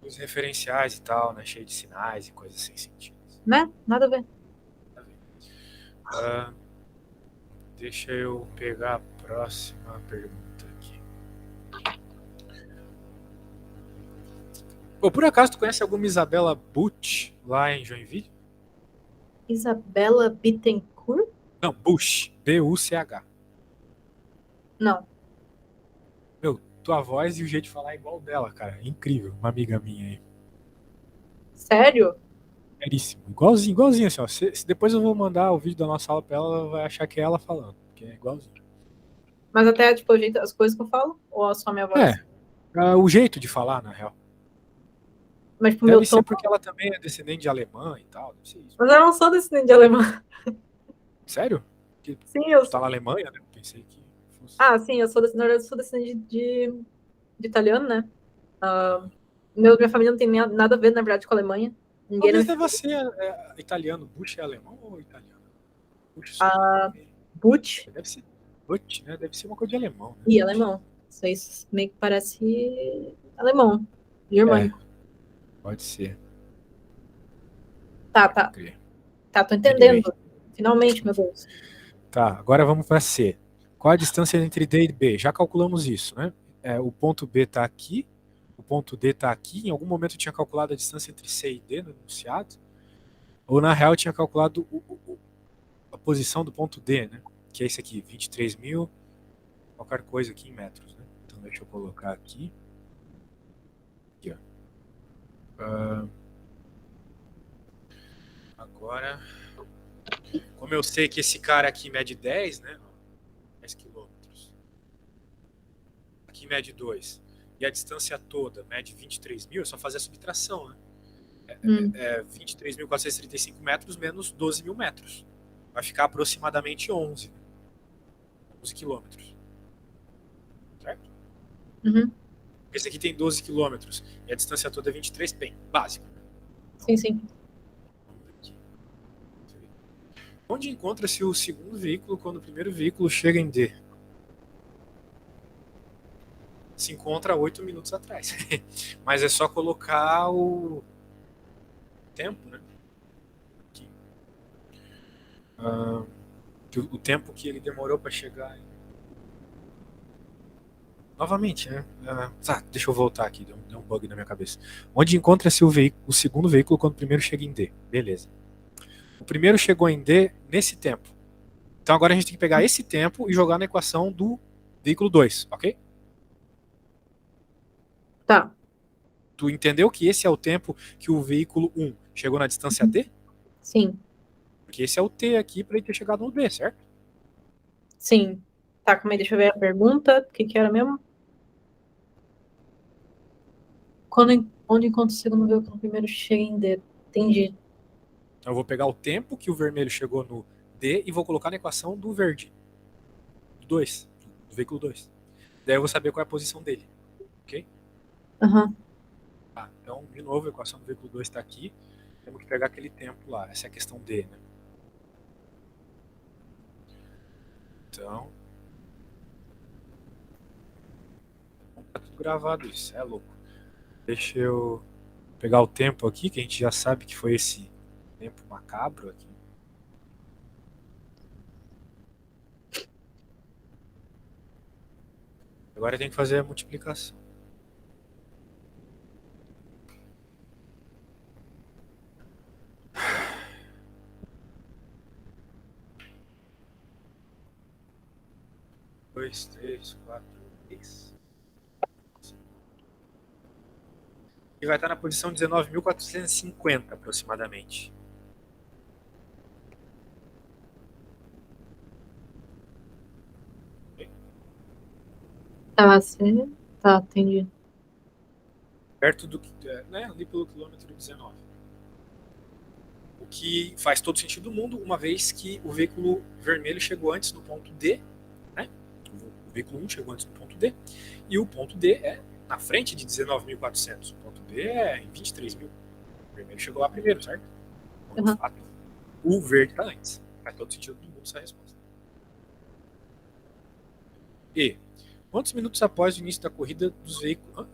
Os referenciais e tal, né? Cheio de sinais e coisas sem sentido. Né? Nada a ver. Ah, deixa eu pegar a próxima pergunta aqui. Pô, por acaso tu conhece alguma Isabela Butch lá em Joinville? Isabela Bittencourt? Não, Bush. B-U-C-H. Não. Meu, tua voz e o jeito de falar é igual dela, cara. É incrível. Uma amiga minha aí. Sério? Seríssimo. Igualzinho, igualzinho assim, ó. Se depois eu vou mandar o vídeo da nossa aula pra ela, ela vai achar que é ela falando. Porque é igualzinho. Mas até, tipo, o jeito, as coisas que eu falo? Ou é só a minha voz? É, o jeito de falar, na real. Mas, tipo, o meu Deve tom. ser porque ela também é descendente de alemã e tal. Deve ser isso. Mas eu não sou descendente de alemã. Sério? Que Sim, eu tu tá sou. na Alemanha, né? Eu pensei que fosse. Ah, sim, eu sou descendente, na verdade, eu sou descendente de italiano, né? Minha família não tem nada a ver, na verdade, com a Alemanha. Ninguém na Talvez minha deva família. ser italiano. Bush é alemão ou italiano? Bush A sobrenome. Butch Deve ser Butch, né? Deve ser uma coisa de alemão, né? e Butch. alemão. Isso meio que parece alemão, É, germânico. pode ser. Tá, Pode tá. crer. Tá, tô Anyway. entendendo. Finalmente, meu Deus. Tá, agora vamos para C. Qual a distância entre D e B? Já calculamos isso, né? O ponto B está aqui, o ponto D está aqui. Em algum momento eu tinha calculado a distância entre C e D no enunciado. Ou na real eu tinha calculado a posição do ponto D, né? Que é esse aqui, 23 mil, qualquer coisa aqui em metros, né? Então deixa eu colocar aqui. Aqui, ó. Agora, como eu sei que esse cara aqui mede 10, né? 10 quilômetros. Aqui mede 2. E a distância toda mede 23 mil, é só fazer a subtração, né? Hum, 23.435 metros menos 12 mil metros. Vai ficar aproximadamente 11 quilômetros. Certo? uhum. Esse aqui tem 12 quilômetros e a distância toda é 23, bem, básico. Então, Sim, sim. vamos ver aqui. Onde encontra-se o segundo veículo quando o primeiro veículo chega em D? Se encontra 8 minutos atrás. Mas é só colocar o tempo, né? Aqui. Ah, o tempo que ele demorou para chegar. Novamente, né? Deixa eu voltar aqui, deu um bug na minha cabeça. Onde encontra-se o segundo veículo quando o primeiro chega em D? Beleza. O primeiro chegou em D nesse tempo. Então agora a gente tem que pegar esse tempo e jogar na equação do veículo 2, ok? Tá. Tu entendeu que esse é o tempo que o veículo um chegou na distância D? Sim, Porque esse é o T aqui para ele ter chegado no D, certo? sim. Tá, calma aí, deixa eu ver a pergunta. O que que era mesmo? Onde encontra o segundo veículo quando o primeiro chega em D? Entendi. Então eu vou pegar o tempo que o vermelho chegou no D e vou colocar na equação do verde, do 2, do veículo 2. Daí eu vou saber qual é a posição dele, ok? Aham. Então, de novo, a equação do veículo 2 está aqui. Temos que pegar aquele tempo lá. Essa é a questão D, né? Então, tá tudo gravado isso. É louco. Deixa eu pegar o tempo aqui, que a gente já sabe que foi esse tempo macabro aqui. Agora tem que fazer a multiplicação. Dois, três, quatro, três. E vai estar na posição 19.450 aproximadamente. Tá, sim. Tá, entendi. Perto do que, né, ali pelo quilômetro 19. O que faz todo sentido do mundo, uma vez que o veículo vermelho chegou antes no ponto D, né? O veículo 1 chegou antes no ponto D, e o ponto D é na frente de 19.400. O ponto B é em 23.000. O vermelho chegou lá primeiro, certo? Então, de fato, o verde está antes. Faz todo sentido do mundo essa resposta. E quantos minutos após o início da corrida dos veículos?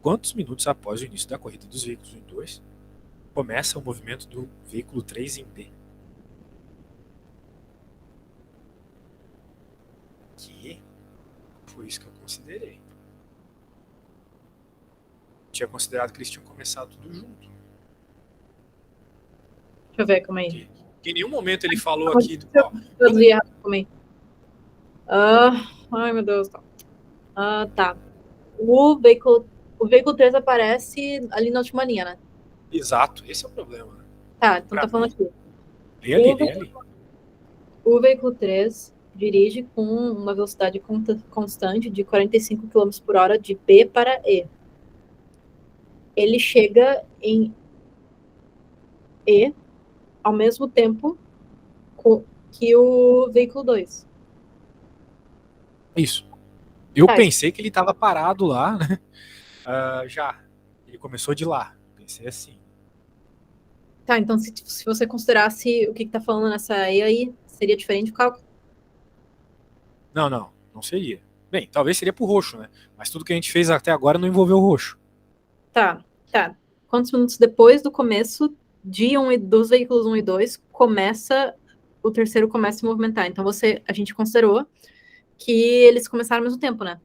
Quantos minutos após o início da corrida dos veículos 1 e 2 começa o movimento do veículo 3 em B? Que foi isso que eu considerei. Tinha considerado que eles tinham começado tudo junto. Deixa eu ver, calma aí. Porque em nenhum momento ele falou aqui. Deixa eu traduzir errado, calma aí. Ai, meu Deus. Tá. O veículo 3 aparece ali na última linha, né? Exato, esse é o problema. Né? Tá, então tá falando aqui. Lê ali, lê ali. O veículo 3 dirige com uma velocidade constante de 45 km por hora de B para E. Ele chega em E ao mesmo tempo que o veículo 2. Isso. Eu Tá, pensei que ele estava parado lá, né? Já. Ele começou de lá. Pensei assim. tá, então se você considerasse o que tá falando nessa E aí, seria diferente o cálculo? Não, não. Não seria. Bem, talvez seria pro roxo, né? Mas tudo que a gente fez até agora não envolveu o roxo. Tá. Quantos minutos depois do começo dos veículos 1 e 2 o terceiro começa a se movimentar? Então a gente considerou que eles começaram ao mesmo tempo, né?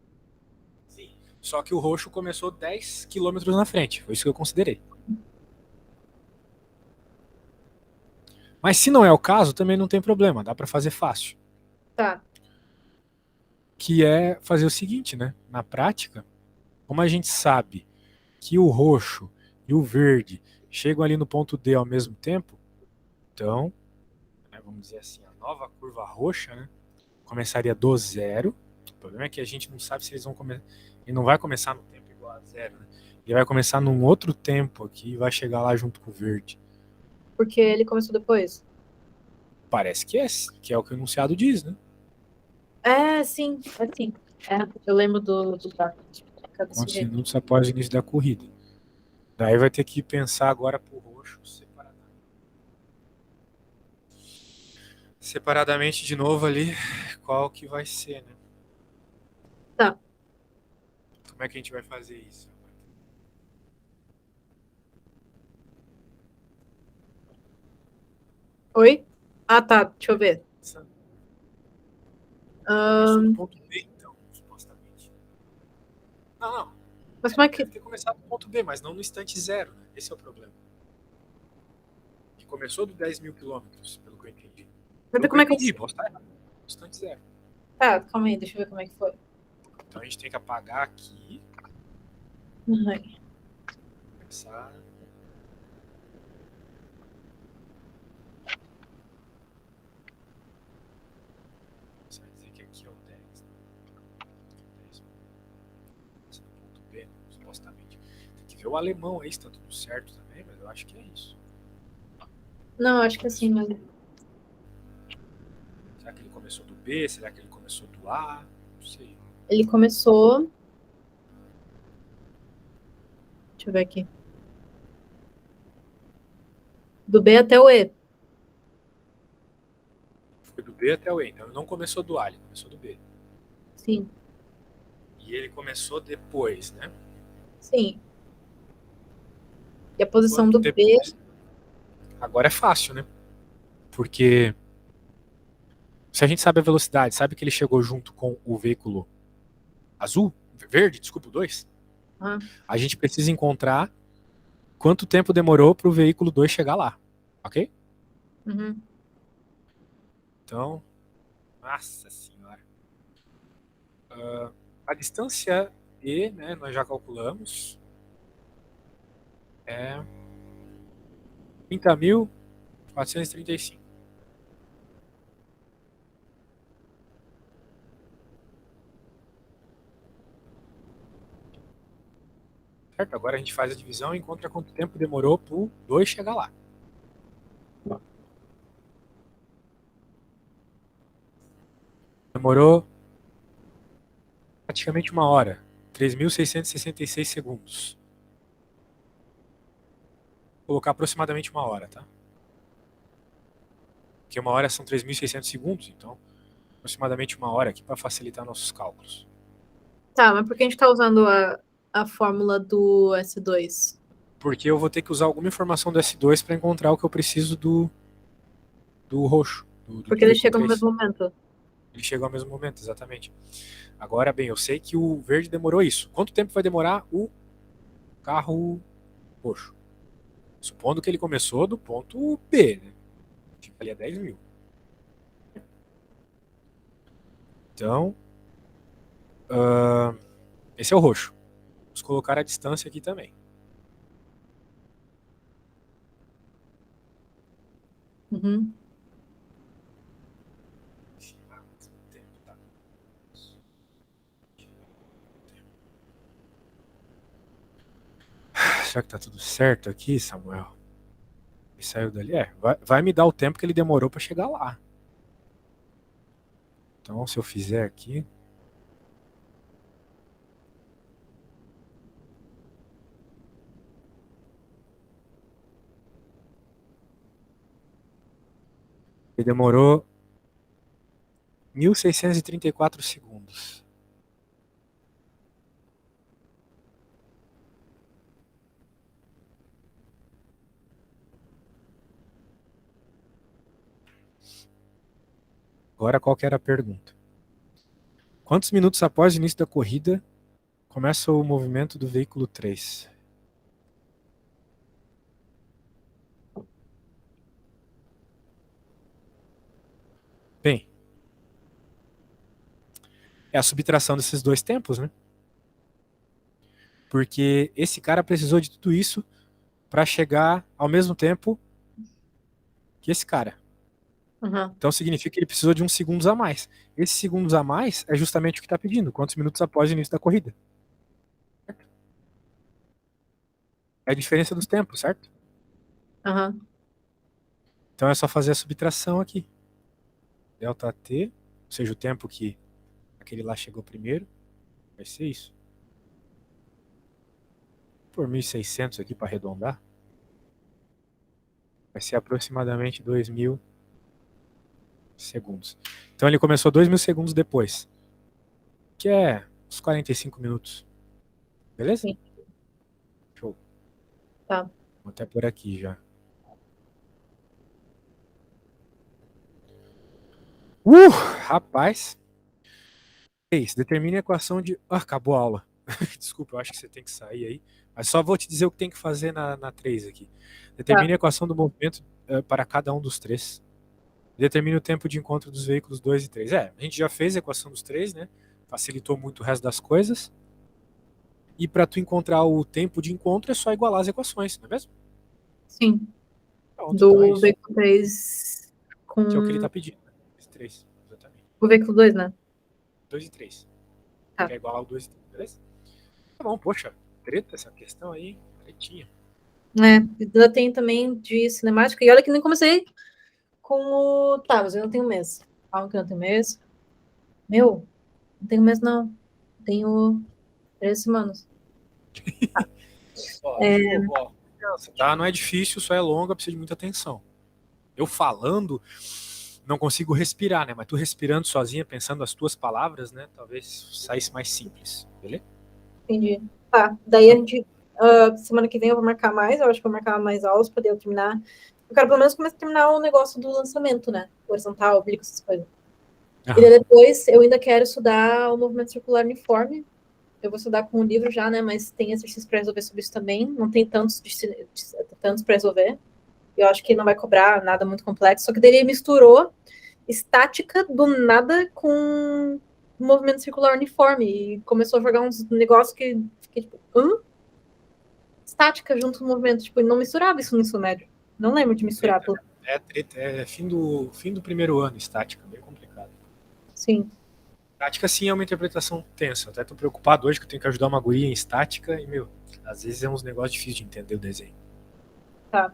Sim. Só que o roxo começou 10 quilômetros na frente. Foi isso que eu considerei. Mas se não é o caso, também não tem problema. Dá para fazer fácil. Tá. Que é fazer o seguinte, né? Na prática, como a gente sabe que o roxo e o verde chegam ali no ponto D ao mesmo tempo, então, né, vamos dizer assim, a nova curva roxa, né, começaria do zero. O problema é que a gente não sabe se eles vão começar. Ele não vai começar no tempo igual a zero, né? Ele vai começar num outro tempo aqui e vai chegar lá junto com o verde. Porque ele começou depois. Parece que é o que o enunciado diz, né? Sim, é sim. Eu lembro do gráfico. Fica desse Quantos jeito. minutos após o início da corrida. Daí vai ter que pensar agora pro roxo separadamente de novo ali, qual que vai ser, né? Tá. Como é que a gente vai fazer isso? Oi? Ah, tá. Deixa eu ver. Começou no ponto B, então, supostamente. Não, não. Mas como é que. Deve ter começado no ponto B, mas não no instante zero, né? Esse é o problema. Que começou do 10.000 quilômetros, pelo que eu entendi. Mas Pelo que como eu é que. entendi, posso estar errado. No instante zero. Tá, calma aí, deixa eu ver como é que foi. Então a gente tem que apagar aqui. Ai. Começar. Você vai dizer que aqui é o 10. 10 no ponto B, supostamente. Tem que ver o alemão aí se tá tudo certo também, mas eu acho que é isso. Não, acho que é assim mesmo. Será que ele começou do B? Será que ele começou do A? Não sei. Ele começou. Deixa eu ver aqui. Do B até o E. Foi do B até o E. Então ele não começou do A, ele começou do B. Sim. E ele começou depois, né? Sim. E a posição do B... Agora é fácil, né? Porque se a gente sabe a velocidade, sabe que ele chegou junto com o veículo verde, desculpa, o 2, a gente precisa encontrar quanto tempo demorou para o veículo 2 chegar lá, ok? Uhum. Então, nossa senhora. A distância E, né, nós já calculamos, é 30.435. Certo? Agora a gente faz a divisão e encontra quanto tempo demorou para o 2 chegar lá. Demorou praticamente 1 hora. 3.666 segundos. Vou colocar aproximadamente 1 hora, tá? Porque 1 hora são 3.600 segundos, então aproximadamente 1 hora aqui para facilitar nossos cálculos. Tá, mas por que a gente está usando a fórmula do S2? Porque eu vou ter que usar alguma informação do S2 para encontrar o que eu preciso do roxo. Porque ele chega no mesmo momento. Ele chegou ao mesmo momento, exatamente. Agora, bem, eu sei que o verde demorou isso. Quanto tempo vai demorar o carro roxo? Supondo que ele começou do ponto B, né? Tipo, ali a 10.000. Então, esse é o roxo. Vamos colocar a distância aqui também. Uhum. Será que tá tudo certo aqui, Samuel? Ele saiu dali? Vai me dar o tempo que ele demorou para chegar lá. Então, se eu fizer aqui... Ele demorou 1.634 segundos. Agora, qual que era a pergunta? Quantos minutos após o início da corrida começa o movimento do veículo 3? Bem, é a subtração desses dois tempos, né? Porque esse cara precisou de tudo isso para chegar ao mesmo tempo que esse cara. Uhum. Então significa que ele precisou de uns segundos a mais. Esses segundos a mais é justamente o que está pedindo. Quantos minutos após o início da corrida? É a diferença dos tempos, certo? Uhum. Então é só fazer a subtração aqui. Delta T, ou seja, o tempo que aquele lá chegou primeiro, vai ser isso. Por 1.600 aqui para arredondar, vai ser aproximadamente 2.000 segundos. Então ele começou 2.000 segundos depois, que é uns 45 minutos. Beleza? Sim. Show. Tá. Vou até por aqui já. Rapaz. Determine a equação de... acabou a aula. Desculpa, eu acho que você tem que sair aí. Mas só vou te dizer o que tem que fazer na 3 aqui. Determine a equação do movimento para cada um dos três. Determine o tempo de encontro dos veículos 2 e 3. A gente já fez a equação dos três, né? Facilitou muito o resto das coisas. E para tu encontrar o tempo de encontro é só igualar as equações, não é mesmo? Sim. Pronto, do então é isso. veículo 3 com... Que é o que ele está pedindo. Esse 3, exatamente. O veículo 2, né? 2 e 3. Tá. Que é igual ao 2 e 3, beleza? Tá bom, poxa, treta essa questão aí, tretinha. Ainda tem também de cinemática. E olha que nem comecei com o... Tá, mas eu não tenho mês. Calma que eu não tenho mês. Meu, não tenho mês, não. Tenho 13 semanas. Tá? Não é difícil, só é longa, precisa de muita atenção. Eu falando, não consigo respirar, né? Mas tu respirando sozinha, pensando as tuas palavras, né? Talvez saísse mais simples, beleza? Entendi. Tá, daí a gente Semana que vem eu vou marcar mais, eu acho que vou marcar mais aulas para poder terminar. Eu quero pelo menos começar a terminar o negócio do lançamento, né? Horizontal, oblíquo, essas coisas. E daí depois eu ainda quero estudar o movimento circular uniforme. Eu vou estudar com o livro já, né? Mas tem exercícios para resolver sobre isso também. Não tem tantos para resolver. Eu acho que não vai cobrar nada muito complexo. Só que daí ele misturou estática do nada com movimento circular uniforme. E começou a jogar uns negócios que fiquei tipo, estática junto com o movimento. Tipo, não misturava isso no ensino médio. Não lembro de misturar tudo. É fim do primeiro ano, estática, bem complicado. Sim. Estática, sim, é uma interpretação tensa. Até tô preocupado hoje que eu tenho que ajudar uma guria em estática e, às vezes é uns negócios difíceis de entender o desenho. Tá.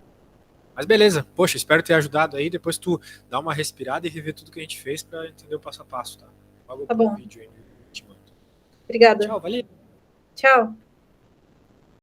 Mas beleza, poxa, espero ter ajudado aí. Depois tu dá uma respirada e rever tudo que a gente fez pra entender o passo a passo, tá? Tá bom. Vídeo aí, te mando. Obrigada. Tchau, valeu. Tchau.